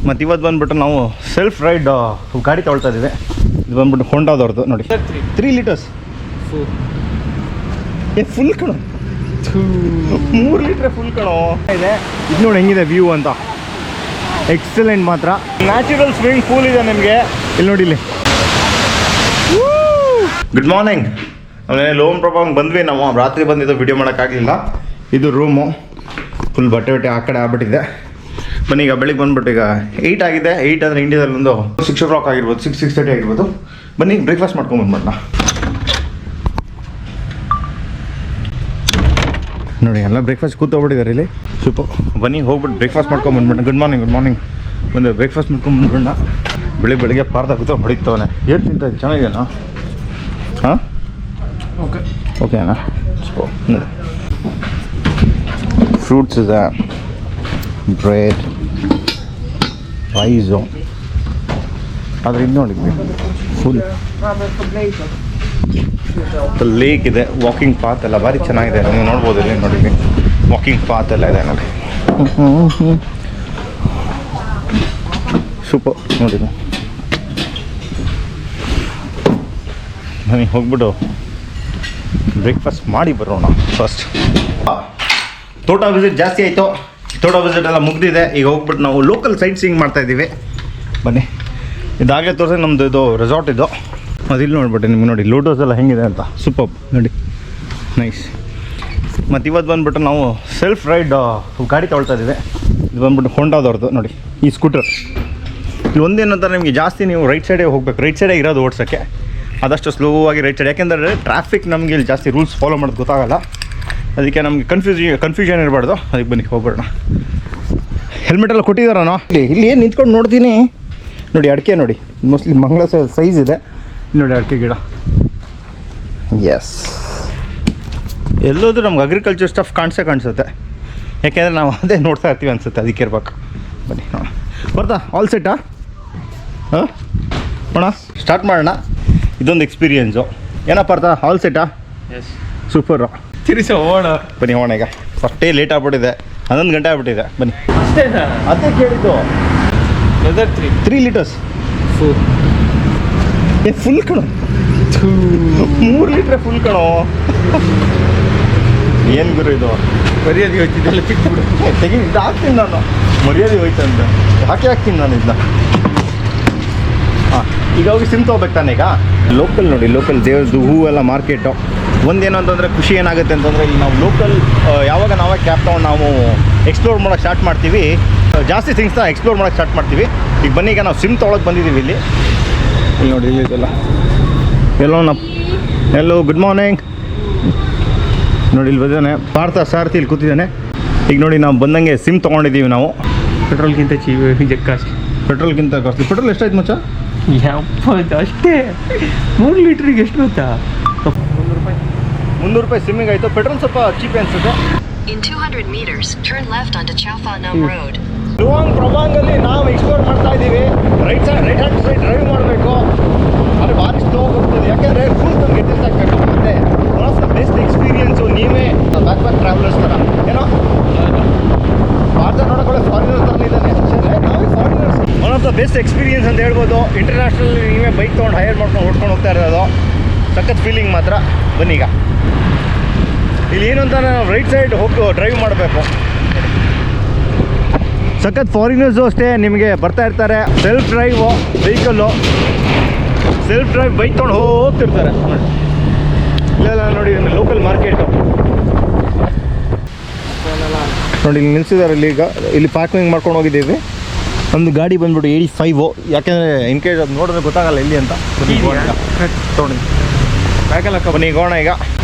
ಮತ್ತು ಇವತ್ತು ಬಂದುಬಿಟ್ಟು ನಾವು ಸೆಲ್ಫ್ ರೈಡ್ ಗಾಡಿ ತೊಗೊಳ್ತಾ ಇದ್ದೀವಿ. ಇದು ಬಂದ್ಬಿಟ್ಟು ಹೋಂಡಾದವ್ರದ್ದು ನೋಡಿ, 3 ಲೀಟರ್ಸ್ ಫುಲ್ ಕಣೋ, 3 ಲೀಟ್ರ್ ಫುಲ್ ಕಣೋ ಇದೆ. ಇದು ನೋಡಿ ಹೆಂಗಿದೆ ವ್ಯೂ ಅಂತ, ಎಕ್ಸಲೆಂಟ್ ಮಾತ್ರ. ನ್ಯಾಚುರಲ್ ಸ್ವಿಮ್ಮಿಂಗ್ ಪೂಲ್ ಇದೆ ನಿಮಗೆ ಇಲ್ಲಿ ನೋಡಿ. ಇಲ್ಲಿ ಗುಡ್ ಮಾರ್ನಿಂಗ್. ಆಮೇಲೆ ಲೋನ್ ಪ್ರಾಬ್ಲಮ್ ಬಂದ್ವಿ ನಾವು, ರಾತ್ರಿ ಬಂದಿದ್ದು ವಿಡಿಯೋ ಮಾಡೋಕ್ಕಾಗಲಿಲ್ಲ. ಇದು ರೂಮು ಫುಲ್ ಬಟ್ಟೆ ಆ ಕಡೆ ಆಗ್ಬಿಟ್ಟಿದೆ. ಬನ್ನಿ ಈಗ ಬೆಳಿಗ್ಗೆ ಬಂದ್ಬಿಟ್ಟು ಈಗ 8 ಆಗಿದೆ. 8 ಅಂದರೆ ಇಂಡಿಯಾದಲ್ಲಿ ಒಂದು 6 o'clock ಆಗಿರ್ಬೋದು, 6:30 ಆಗಿರ್ಬೋದು. ಬನ್ನಿ ಬ್ರೇಕ್ಫಾಸ್ಟ್ ಮಾಡ್ಕೊಂಬಂದ್ಬಿಡೋಣ. ನೋಡಿ ಎಲ್ಲ ಬ್ರೇಕ್ಫಾಸ್ಟ್ ಕೂತ್ಕೊಬಿಟ್ಟಿದ್ದಾರೆ ಇಲ್ಲಿ. ಸೂಪರ್. ಬನ್ನಿ ಹೋಗ್ಬಿಟ್ಟು ಬ್ರೇಕ್ಫಾಸ್ಟ್ ಮಾಡ್ಕೊಂಬಂದ್ಬಿಡೋಣ. Good morning. ಒಂದು ಬ್ರೇಕ್ಫಾಸ್ಟ್ ಮಾಡ್ಕೊಂಬಂದ್ಬಿಡೋಣ. ಬೆಳಿಗ್ಗೆ ಪಾರ್ದ ಕೂತು ಹೊಡಿತವನೆ. ಏನು ತಿಂತ ಚೆನ್ನಾಗಿದೆಯಾ? ಹಾಂ ಓಕೆ ಅಣ್ಣ. ನೋಡಿ ಫ್ರೂಟ್ಸ್ ಇದೆ, ಬ್ರೆಡ್, ರೈಸು. ಆದರೆ ಇದು ನೋಡಿ ಫುಲ್ ಲೇಕ್ ಇದೆ, ವಾಕಿಂಗ್ ಪಾತ್ ಎಲ್ಲ ಭಾರಿ ಚೆನ್ನಾಗಿದೆ. ನೀವು ನೋಡ್ಬೋದು ಇಲ್ಲಿ ನೋಡಿ, ವಾಕಿಂಗ್ ಪಾತ್ ಎಲ್ಲ ಇದೆ ನೋಡಿ. ಸೂಪರ್ ನೋಡಿ. ನನಗೆ ಹೋಗ್ಬಿಟ್ಟು ಬ್ರೇಕ್ಫಾಸ್ಟ್ ಮಾಡಿ ಬರೋಣ ಫಸ್ಟ್. ತೋಟ ವಿಸಿಟ್ ಜಾಸ್ತಿ ಆಯಿತು, ತೋಟ ವಿಸಿಟ್ ಎಲ್ಲ ಮುಗಿದಿದೆ. ಈಗ ಹೋಗ್ಬಿಟ್ಟು ನಾವು ಲೋಕಲ್ ಸೈಟ್ ಸೀಯಿಂಗ್ ಮಾಡ್ತಾಯಿದ್ದೀವಿ. ಬನ್ನಿ, ಇದಾಗಲೇ ತೋರಿಸಿ ನಮ್ಮದು ಇದು ರೆಸಾರ್ಟ್ ಇದು. ಅದಿಲ್ಲಿ ನೋಡ್ಬಿಟ್ಟೆ ನಿಮ್ಗೆ ನೋಡಿ ಲೋಟೋಸ್ ಎಲ್ಲ ಹೆಂಗಿದೆ ಅಂತ. ಸೂಪರ್ ನೋಡಿ, ನೈಸ್. ಮತ್ತು ಇವತ್ತು ಬಂದುಬಿಟ್ಟು ನಾವು ಸೆಲ್ಫ್ ರೈಡ್ ಗಾಡಿ ತೊಗೊಳ್ತಾ ಇದ್ದೀವಿ. ಇದು ಬಂದುಬಿಟ್ಟು ಹೋಂಡಾದವ್ರದ್ದು ನೋಡಿ, ಈ ಸ್ಕೂಟರ್. ಇಲ್ಲಿ ಒಂದೇನಂತಾರೆ ನಿಮಗೆ ಜಾಸ್ತಿ ನೀವು ರೈಟ್ ಸೈಡೇ ಹೋಗ್ಬೇಕು, ರೈಟ್ ಸೈಡೇ ಇರೋದು ಓಡ್ಸೋಕ್ಕೆ. ಆದಷ್ಟು ಸ್ಲೋ ಆಗಿ ರೈಟ್ ಸೈಡ್, ಯಾಕೆಂದರೆ ಟ್ರಾಫಿಕ್ ನಮಗೆ ಇಲ್ಲಿ ಜಾಸ್ತಿ ರೂಲ್ಸ್ ಫಾಲೋ ಮಾಡೋದು ಗೊತ್ತಾಗಲ್ಲ. ಅದಕ್ಕೆ ನಮಗೆ ಕನ್ಫ್ಯೂಷನ್ ಇರಬಾರ್ದು. ಅದಕ್ಕೆ ಬನ್ನಿ ಹೋಗ್ಬಿಡೋಣ. ಹೆಲ್ಮೆಟೆಲ್ಲ ಕೊಟ್ಟಿದ್ದಾರನೋ ಇಲ್ಲಿ ಏನು ನಿಂತ್ಕೊಂಡು ನೋಡ್ತೀನಿ ನೋಡಿ. ಅಡಿಕೆ ನೋಡಿ, ಮೋಸ್ಟ್ಲಿ ಮಂಗಳ ಸೈಜ್ ಇದೆ ನೋಡಿ ಅಡಿಕೆ ಗಿಡ. ಎಸ್, ಎಲ್ಲೋದ್ರೂ ನಮ್ಗೆ ಅಗ್ರಿಕಲ್ಚರ್ ಸ್ಟಫ್ ಕಾಣಿಸುತ್ತೆ. ಯಾಕೆಂದರೆ ನಾವು ಅದೇ ನೋಡ್ತಾ ಇರ್ತೀವಿ ಅನಿಸುತ್ತೆ, ಅದಕ್ಕೆ ಇರ್ಬೇಕು. ಬನ್ನಿ ನೋಡೋಣ. ಬರ್ತಾ ಆಲ್ ಸೆಟ್ಟಾ? ಹಾಂ ನೋಡೋಣ, ಸ್ಟಾರ್ಟ್ ಮಾಡೋಣ. ಇದೊಂದು ಎಕ್ಸ್ಪೀರಿಯೆನ್ಸು. ಏನಪ್ಪ ಅರ್ಥ? ಆಲ್ ಸೆಟ್ಟಾ? Yes, super. ತಿರ್ಸಿ ಹೋಗೋಣ. ಬನ್ನಿ ಹೋಗೋಣ. ಈಗ ಫಸ್ಟೇ ಲೇಟ್ ಆಗ್ಬಿಟ್ಟಿದೆ, 11 ಗಂಟೆ ಆಗ್ಬಿಟ್ಟಿದೆ. ಬನ್ನಿ ಅಷ್ಟೇ, ಅದೇ ಕೇಳಿದ್ದು. 3 ಲೀಟರ್ಸ್ ಫುಲ್ ಕಣೋ, 3 ಲೀಟ್ರ್ ಫುಲ್ ಕಣೋ. ಏನು ಗುರು ಇದು? ಮರ್ಯಾದೆ ಹೋಯ್ತಿದ್ದೆಲ್ಲ ಚಿಕ್ಕಬಿಡು. ತೆಗಿ, ಇದು ಹಾಕ್ತೀನಿ ನಾನು. ಮರ್ಯಾದೆ ಹೋಯ್ತು ಅಂತ ಹಾಕ್ತೀನಿ ನಾನು ಇದನ್ನ. ಹಾಂ, ಈಗ ಹೋಗಿ ಸಿಮ್ ತೊಗೋಬೇಕು ತಾನೆ. ಈಗ ಲೋಕಲ್ ನೋಡಿ, ಲೋಕಲ್ ದೇವ್ರದ್ದು ಹೂವೆಲ್ಲ ಮಾರ್ಕೆಟು. ಒಂದೇನು ಅಂತಂದರೆ ಖುಷಿ ಏನಾಗುತ್ತೆ ಅಂತಂದರೆ, ಇಲ್ಲಿ ನಾವು ಲೋಕಲ್ ಯಾವಾಗ ನಾವೇ ಕ್ಯಾಬ್ ತೊಗೊಂಡು ನಾವು ಎಕ್ಸ್ಪ್ಲೋರ್ ಮಾಡೋಕ್ಕೆ ಸ್ಟಾರ್ಟ್ ಮಾಡ್ತೀವಿ, ಜಾಸ್ತಿ ಥಿಂಗ್ಸ್ನ ಎಕ್ಸ್ಪ್ಲೋರ್ ಮಾಡೋಕ್ಕೆ ಸ್ಟಾರ್ಟ್ ಮಾಡ್ತೀವಿ. ಈಗ ಬನ್ನಿ, ಈಗ ನಾವು ಸಿಮ್ ತೊಗೊಳಕ್ಕೆ ಬಂದಿದ್ದೀವಿ ಇಲ್ಲಿ ನೋಡಿ. ಇಲ್ಲಿ ಇದೆಲ್ಲ ಎಲ್ಲೋ ಗುಡ್ ಮಾರ್ನಿಂಗ್ ನೋಡಿ. ಇಲ್ಲಿ ಬಂದಾನೆ ಪಾರ್ಥ ಸಾರಥಿ, ಇಲ್ಲಿ ಕೂತಿದ್ದಾನೆ. ಈಗ ನೋಡಿ ನಾವು ಬಂದಂಗೆ ಸಿಮ್ ತೊಗೊಂಡಿದ್ದೀವಿ ನಾವು. ಪೆಟ್ರೋಲ್ಗಿಂತ ಕಾಸ್ಟ್ಲಿ. ಪೆಟ್ರೋಲ್ಗಿಂತ ಕಾಸ್ಟ್ಲಿ. ಪೆಟ್ರೋಲ್ ಎಷ್ಟಾಯ್ತು ಮಚ್ಚ? ಅಷ್ಟೇ 3 ಲೀಟ್ರಿಗೆ ಎಷ್ಟು ಗೊತ್ತಾ? 300 ರೂಪಾಯಿ ಸಿಮ್ಮಿಗೆ ಆಯಿತು. ಪೆಟ್ರೋಲ್ ಸ್ವಲ್ಪ ಚೀಪ್ ಅನಿಸುತ್ತೆ. ಲುವಾಂಗ್ ಪ್ರವಾಂಗಲ್ಲಿ ನಾವು ಎಕ್ಸ್ಪ್ಲೋರ್ ಮಾಡ್ತಾ ಇದ್ದೀವಿ. ರೈಟ್ ಹ್ಯಾಂಡ್ ಸೈಡ್ ಡ್ರೈವ್ ಮಾಡಬೇಕು, ಆದರೆ ಭಾರಿ ಸ್ಲೋ ಹೋಗ್ತದೆ. ಯಾಕೆಂದರೆ ಫುಲ್ ನಮ್ಗೆ ಅಡ್ಜಸ್ಟ್ ಆಗಬೇಕು. ಮತ್ತು one of the best experience. ನೀವೇ ಬ್ಯಾಕ್ ಟ್ರಾವೆಲರ್ಸ್ ಥರ ಏನೋ ಭಾರತ ನೋಡೋಕೆ ಫಾರಿನರ್ ಥರ ಇದ್ದಾನೆ. ನಾವೇ foreigners. One of the best experience ಅಂತ ಹೇಳ್ಬೋದು. ಇಂಟರ್ನ್ಯಾಷನಲ್ ನೀವೇ ಬೈಕ್ ತೊಗೊಂಡು ಹೈರ್ ಮಾಡ್ಕೊಂಡು ಓಡ್ಕೊಂಡು ಹೋಗ್ತಾ ಇರೋದು ಸಖತ್ ಫೀಲಿಂಗ್ ಮಾತ್ರ. ಬನ್ನಿ, ಈಗ ಇಲ್ಲಿ ಏನು ಅಂತ ನಾವು ರೈಟ್ ಸೈಡ್ ಹೋಗಿ ಡ್ರೈವ್ ಮಾಡಬೇಕು. ಸಖತ್ ಫಾರಿನರ್ಸು ಅಷ್ಟೇ ನಿಮಗೆ ಬರ್ತಾ ಇರ್ತಾರೆ. Self drive vehicle, self drive bike ತೊಗೊಂಡು ಹೋಗ್ತಿರ್ತಾರೆ. ಇಲ್ಲೆಲ್ಲ ನೋಡಿ ಲೋಕಲ್ ಮಾರ್ಕೆಟು ನೋಡಿ, ಇಲ್ಲಿ ನಿಲ್ಸಿದ್ದಾರೆ. ಇಲ್ಲಿ ಪಾರ್ಕಿಂಗ್ ಮಾಡ್ಕೊಂಡು ಹೋಗಿದ್ದೀವಿ. ಒಂದು ಗಾಡಿ ಬಂದ್ಬಿಟ್ಟು 85. ಯಾಕೆಂದರೆ ಇನ್ ಕೇಸ್ ಅದು ನೋಡಿದ್ರೆ ಗೊತ್ತಾಗಲ್ಲ ಎಲ್ಲಿ ಅಂತ. ತೊಗೊಂಡು ಬನ್ನಿ ಗೋಣ. ಈಗ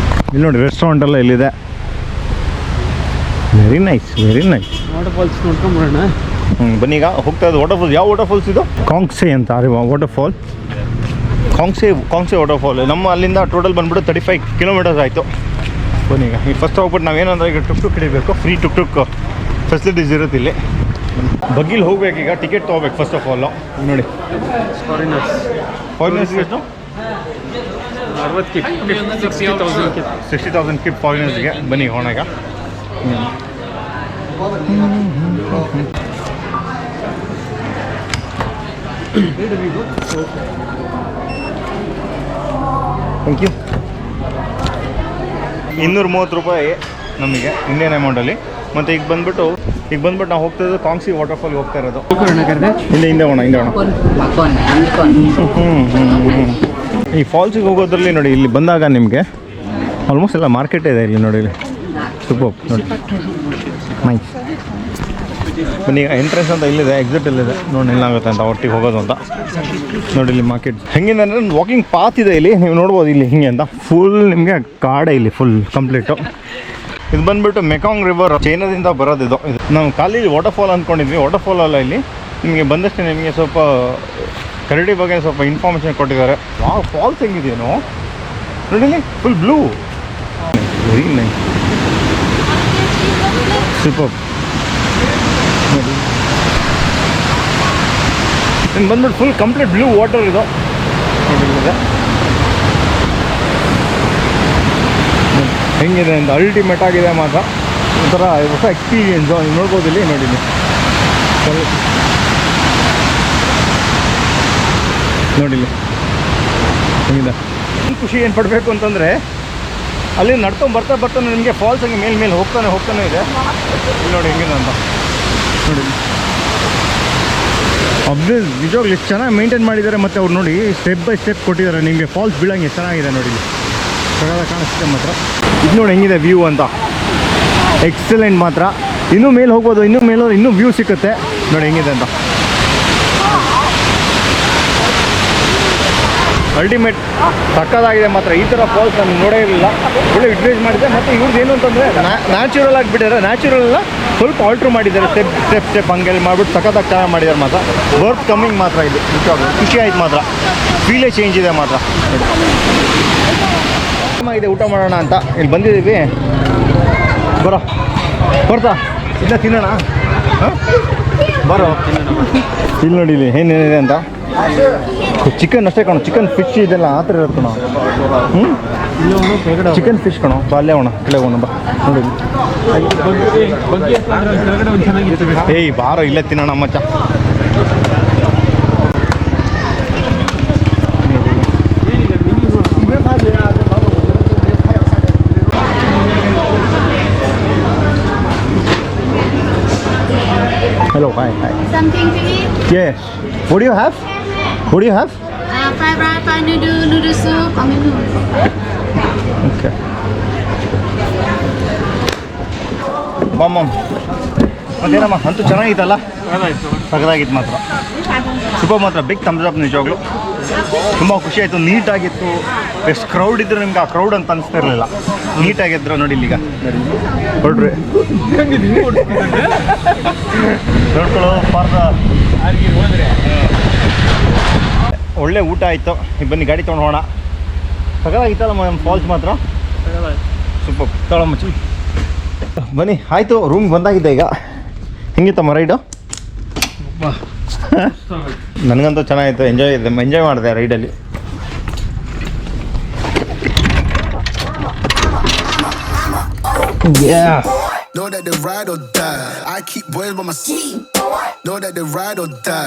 ಇಲ್ಲಿ ನೋಡಿ ರೆಸ್ಟೋರೆಂಟ್ ಎಲ್ಲ ಇಲ್ಲಿದೆ. Very nice. ವಾಟರ್ ಫಾಲ್ಸ್ ನೋಡ್ಕೊಂಬರೋಣ. ಬನ್ನಿ, ಈಗ ಹೋಗ್ತಾ ಇದ್ದು ವಾಟರ್ ಫಾಲ್ಸ್. ಯಾವ ವಾಟರ್ ಫಾಲ್ಸ್ ಇದು? ಕಾಂಗ್ಸೆ ಅಂತ water fall. Kangse water fall. ನಮ್ಮ ಅಲ್ಲಿಂದ ಟೋಟಲ್ ಬಂದ್ಬಿಟ್ಟು 35 ಕಿಲೋಮೀಟರ್ಸ್ ಆಯಿತು. ಬನ್ನಿ, ಈಗ ಫಸ್ಟ್ ಹೋಗ್ಬಿಟ್ಟು ನಾವೇನಂದ್ರೆ ಈಗ ಟುಕ್ ಹಿಡಿಬೇಕು. ಫ್ರೀ ಟುಕ್ ಫೆಸಿಲಿಟೀಸ್ ಇರುತ್ತೆ ಇಲ್ಲಿ. ಬಗ್ಗಿಲ್ ಹೋಗ್ಬೇಕೀಗ, ಟಿಕೆಟ್ ತೊಗೋಬೇಕು ಫಸ್ಟ್ ಆಫ್ ಆಲ್. ನೋಡಿ ಫಾರಿನರ್ಸ್ ಎಷ್ಟು? 60,000 ಕಿಪ್ ಫಾರಿನರ್ಸ್ಗೆ. ಬನ್ನಿ ಹೋಗೋಣ ಈಗ. Thank you. 230 ರೂಪಾಯಿ ನಮಗೆ ಇಂಡಿಯನ್ ಅಮೌಂಟಲ್ಲಿ. ಮತ್ತು ಈಗ ಬಂದ್ಬಿಟ್ಟು ನಾವು ಹೋಗ್ತಾ ಇರೋದು ಕಾಂಗ್ಸಿ ವಾಟರ್ಫಾಲ್ಗೆ ಹೋಗ್ತಾ ಇರೋದು. ಹಿಂದೆ ಹೋಗೋಣ. ಈ ಫಾಲ್ಸಿಗೆ ಹೋಗೋದ್ರಲ್ಲಿ ನೋಡಿ, ಇಲ್ಲಿ ಬಂದಾಗ ನಿಮಗೆ ಆಲ್ಮೋಸ್ಟ್ ಎಲ್ಲ ಮಾರ್ಕೆಟ್ ಇದೆ ಇಲ್ಲಿ ನೋಡಿ. ಇಲ್ಲಿ ಸೂಪರ್ ನೋಡಿ, ನೈಸ್. ಬನ್ನಿ, ಎಂಟ್ರೆನ್ಸ್ ಅಂತ ಇಲ್ಲಿದೆ, ಎಕ್ಸಿಟ್ ಇಲ್ಲಿದೆ ನೋಡಿ, ಏನಾಗುತ್ತೆ ಅಂತ ಒಟ್ಟಿಗೆ ಹೋಗೋದು ಅಂತ ನೋಡಿ. ಇಲ್ಲಿ ಮಾರ್ಕೆಟ್ ಹೆಂಗಿದೆ ಅಂದರೆ ಒಂದು ವಾಕಿಂಗ್ ಪಾತ್ ಇದೆ ಇಲ್ಲಿ, ನೀವು ನೋಡ್ಬೋದು ಇಲ್ಲಿ ಹಿಂಗೆ ಅಂತ. ಫುಲ್ ನಿಮಗೆ ಕಾಡೆ ಇಲ್ಲಿ ಫುಲ್ ಕಂಪ್ಲೀಟು. ಇದು ಬಂದುಬಿಟ್ಟು ಮೆಕಾಂಗ್ ರಿವರ್, ಚೈನಾದಿಂದ ಬರೋದು ಇದು. ನಾವು ಖಾಲಿ ವಾಟರ್ಫಾಲ್ ಅಂದ್ಕೊಂಡಿದ್ವಿ, ವಾಟರ್ಫಾಲ್ ಅಲ್ಲ. ಇಲ್ಲಿ ನಿಮಗೆ ಬಂದಷ್ಟೇ ನಿಮಗೆ ಸ್ವಲ್ಪ ಕರಡಿ ಬಗ್ಗೆ ಸ್ವಲ್ಪ ಇನ್ಫಾರ್ಮೇಷನ್ ಕೊಟ್ಟಿದ್ದಾರೆ. ಫಾಲ್ಸ್ ಹೆಂಗಿದೆಯೇನೋ ನೋಡಿ, full blue, very nice, super ನೋಡಿ. ಇನ್ನು ಬಂದ್ಬಿಟ್ಟು ಫುಲ್ ಕಂಪ್ಲೀಟ್ ಬ್ಲೂ ವಾಟರ್ ಇದು ನೋಡಿದೆ ಹೆಂಗಿದೆ ಅಂತ. ಅಲ್ಟಿಮೇಟ್ ಆಗಿದೆ ಮಾತ್ರ, ಒಂಥರ ಹೊಸ ಎಕ್ಸ್ಪೀರಿಯೆನ್ಸು. ನೀವು ನೋಡ್ಬೋದು ಇಲ್ಲಿ ನೋಡಿ, ನೋಡಿಲ್ಲಿ ಹೆಂಗಿದೆ. ಖುಷಿ ಏನು ಪಡಬೇಕು ಅಂತಂದರೆ, ಅಲ್ಲಿ ನಡ್ಕೊಂಡು ಬರ್ತಾ ನಿಮಗೆ ಫಾಲ್ಸ್ ಹಂಗೆ ಮೇಲೆ ಹೋಗ್ತಾನೆ ಇದೆ. ಇಲ್ಲಿ ನೋಡಿ ಹೆಂಗಿದೆ ಅಂತ ನೋಡಿ. ಅಬ್ವಿಯಸ್ ನಿಜವಾಗ್ಲು ಎಷ್ಟು ಚೆನ್ನಾಗಿ ಮೇಂಟೈನ್ ಮಾಡಿದ್ದಾರೆ. ಮತ್ತು ಅವ್ರು ನೋಡಿ ಸ್ಟೆಪ್ ಬೈ ಸ್ಟೆಪ್ ಕೊಟ್ಟಿದ್ದಾರೆ ನಿಮಗೆ. ಫಾಲ್ಸ್ ಬೀಳಂಗೆ ಎಷ್ಟು ಚೆನ್ನಾಗಿದೆ ನೋಡಿ, ಕಾಣಿಸುತ್ತೆ ಮಾತ್ರ. ಇದು ನೋಡಿ ಹೆಂಗಿದೆ ವ್ಯೂ ಅಂತ, ಎಕ್ಸಲೆಂಟ್ ಮಾತ್ರ. ಇನ್ನೂ ಮೇಲೆ ಹೋಗ್ಬೋದು, ಇನ್ನೂ ವ್ಯೂ ಸಿಕ್ಕುತ್ತೆ ನೋಡಿ ಹೆಂಗಿದೆ ಅಂತ. ಅಲ್ಟಿಮೇಟ್ ಸಕ್ಕದಾಗಿದೆ ಮಾತ್ರ. ಈ ಥರ ಫಾಲ್ಸ್ ನಾನು ನೋಡೇ ಇರಲಿಲ್ಲ, ಒಳ್ಳೆ ಯುಟಿಲೈಸ್ ಮಾಡಿದೆ. ಮತ್ತು ಇವ್ರದ್ದು ಏನು ಅಂತಂದರೆ ನ್ಯಾಚುರಲ್ ಆಗಿಬಿಟ್ಟಿದ್ದಾರೆ, ನ್ಯಾಚುರಲ್ ಎಲ್ಲ ಸ್ವಲ್ಪ ಆಲ್ಟ್ರ್ ಮಾಡಿದ್ದಾರೆ, ಸ್ಟೆಪ್ ಹಂಗೆಲ್ಲ ಮಾಡಿಬಿಟ್ಟು ಸಕ್ಕತ್ತಾಗಿ ಚೆನ್ನಾಗಿ ಮಾಡಿದ್ದಾರೆ ಮಾತ್ರ. ವರ್ತ್ ಕಮ್ಮಿಂಗ್ ಮಾತ್ರ ಇದು, ಖುಷಿ ಆಯ್ತು ಮಾತ್ರ. ಫೀಲೇ ಚೇಂಜ್ ಇದೆ ಮಾತ್ರ. ಇದೆ ಊಟ ಮಾಡೋಣ ಅಂತ ಇಲ್ಲಿ ಬಂದಿದ್ದೀವಿ. ಬರ್ತಾ ಇಲ್ಲ ತಿನ್ನೋಣ, ಬರೋ ಇಲ್ಲಿ ನೋಡಿ. ಇಲ್ಲಿ ಏನೇನಿದೆ ಅಂತ, ಚಿಕನ್ ಅಷ್ಟೇ ಕಣೋ, ಚಿಕನ್ ಫಿಶ್ ಇದೆಲ್ಲ ಆ ಥರ ಇರುತ್ತೆ ಕಣೋ. ಚಿಕನ್ ಫಿಶ್ ಕಣೋ, ಅಲ್ಲೇ ಹೋಣ ಕೆಳಗೆ ಹೋಣ ಬಾ ನೋಡಿ. ಏಯ್ ಬಾರೋ ಇಲ್ಲೇ ತಿನ್ನೋಣ ಮಚ್ಚ. Hello, hi. Something to eat? Yes. What do you have? Fried rice, fried noodle soup, noodles. Okay. ಮತ್ತೇನಮ್ಮ ಅಂತೂ ಚೆನ್ನಾಗಿತ್ತಲ್ಲ, ಸಗದಾಗಿತ್ತು ಮಾತ್ರ, ಸೂಪರ್ ಮಾತ್ರ. ಬಿಗ್ ಥಮ್ಸ್ ಅಪ್ ನಿಜವಾಗ್ಲು. ತುಂಬ ಖುಷಿ ಆಯಿತು, ನೀಟಾಗಿತ್ತು. ಎಷ್ಟು ಕ್ರೌಡ್ ಇದ್ರು ನಿಮ್ಗೆ ಆ ಕ್ರೌಡ್ ಅಂತ ಅನಿಸ್ತಾ ಇರಲಿಲ್ಲ, ನೀಟಾಗಿದ್ರು ನೋಡಿ. ಇಲ್ಲಿಗ ಹೊರಡ್ರಿ ನೋಡ್ಕೊಳ್ಳೋ ಪಾರ್ದ. ಒಳ್ಳೆ ಊಟ ಆಯಿತು. ಬನ್ನಿ ಗಾಡಿ ತೊಗೊಂಡು ಹೋಗೋಣ. ಸಗದಾಗಿತ್ತಲ್ಲ ಫಾಲ್ಸ್ ಮಾತ್ರ, ಸೂಪರ್. ತಗೊಳಮ್ಮಚ್ಚಿ ಬನ್ನಿ. ಆಯಿತು, ರೂಮ್ಗೆ ಬಂದಾಗಿದೆ ಈಗ. ಹೆಂಗಿತ್ತಮ್ಮ ರೈಡು? ನನಗಂತೂ ಚೆನ್ನಾಗಿತ್ತು, ಎಂಜಾಯ್ ಮಾಡಿದೆ ರೈಡಲ್ಲಿ. Know that they ride or die. I keep boys by my side. Know that they ride or die.